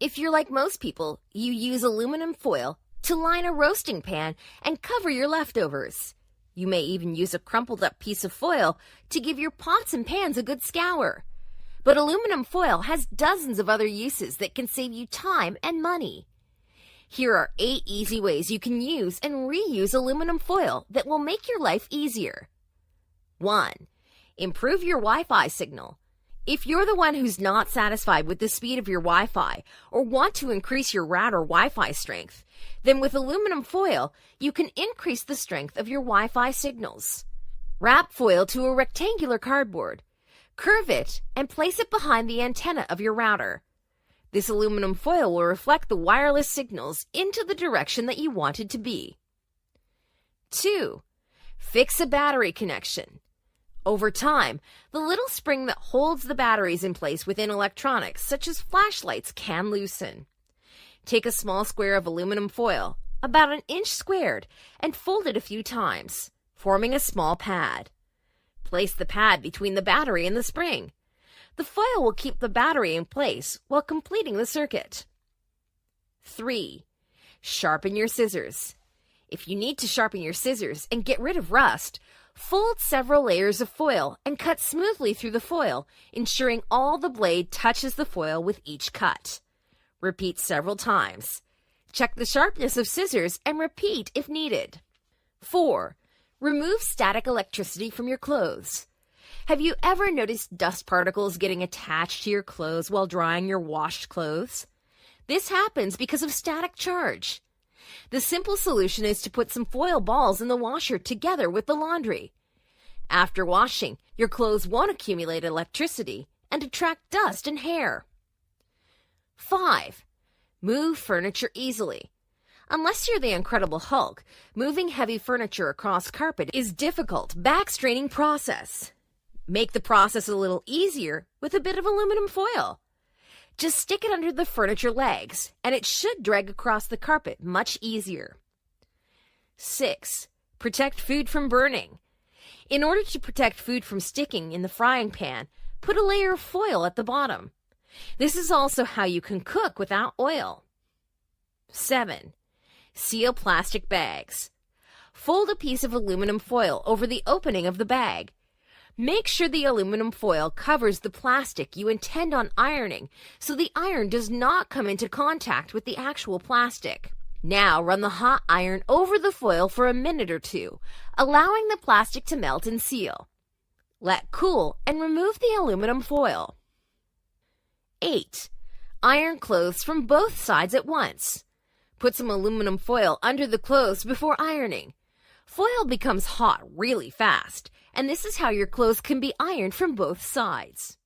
If you're like most people, you use aluminum foil to line a roasting pan and cover your leftovers. You may even use a crumpled up piece of foil to give your pots and pans a good scour. But aluminum foil has dozens of other uses that can save you time and money. Here are 8 easy ways you can use and reuse aluminum foil that will make your life easier. 1. Improve your Wi-Fi signal. If you're the one who's not satisfied with the speed of your Wi-Fi or want to increase your router Wi-Fi strength, then with aluminum foil, you can increase the strength of your Wi-Fi signals. Wrap foil to a rectangular cardboard. Curve it and place it behind the antenna of your router. This aluminum foil will reflect the wireless signals into the direction that you want it to be. 2. Fix a battery connection. Over time, the little spring that holds the batteries in place within electronics, such as flashlights, can loosen. Take a small square of aluminum foil, about an inch squared, and fold it a few times, forming a small pad. Place the pad between the battery and the spring. The foil will keep the battery in place while completing the circuit. 3. Sharpen your scissors. If you need to sharpen your scissors and get rid of rust, fold several layers of foil and cut smoothly through the foil, ensuring all the blade touches the foil with each cut. Repeat several times. Check the sharpness of scissors and repeat if needed. 4. Remove static electricity from your clothes. Have you ever noticed dust particles getting attached to your clothes while drying your washed clothes? This happens because of static charge. The simple solution is to put some foil balls in the washer together with the laundry. After washing, your clothes won't accumulate electricity and attract dust and hair. 5. Move furniture easily. Unless you're the Incredible Hulk, moving heavy furniture across carpet is a difficult, back-straining process. Make the process a little easier with a bit of aluminum foil. Just stick it under the furniture legs, and it should drag across the carpet much easier. 6. Protect food from burning. In order to protect food from sticking in the frying pan, put a layer of foil at the bottom. This is also how you can cook without oil. 7. Seal plastic bags. Fold a piece of aluminum foil over the opening of the bag. Make sure the aluminum foil covers the plastic you intend on ironing so the iron does not come into contact with the actual plastic. Now run the hot iron over the foil for a minute or two, allowing the plastic to melt and seal. Let cool and remove the aluminum foil. 8. Iron clothes from both sides at once. Put some aluminum foil under the clothes before ironing. Foil becomes hot really fast, and this is how your clothes can be ironed from both sides.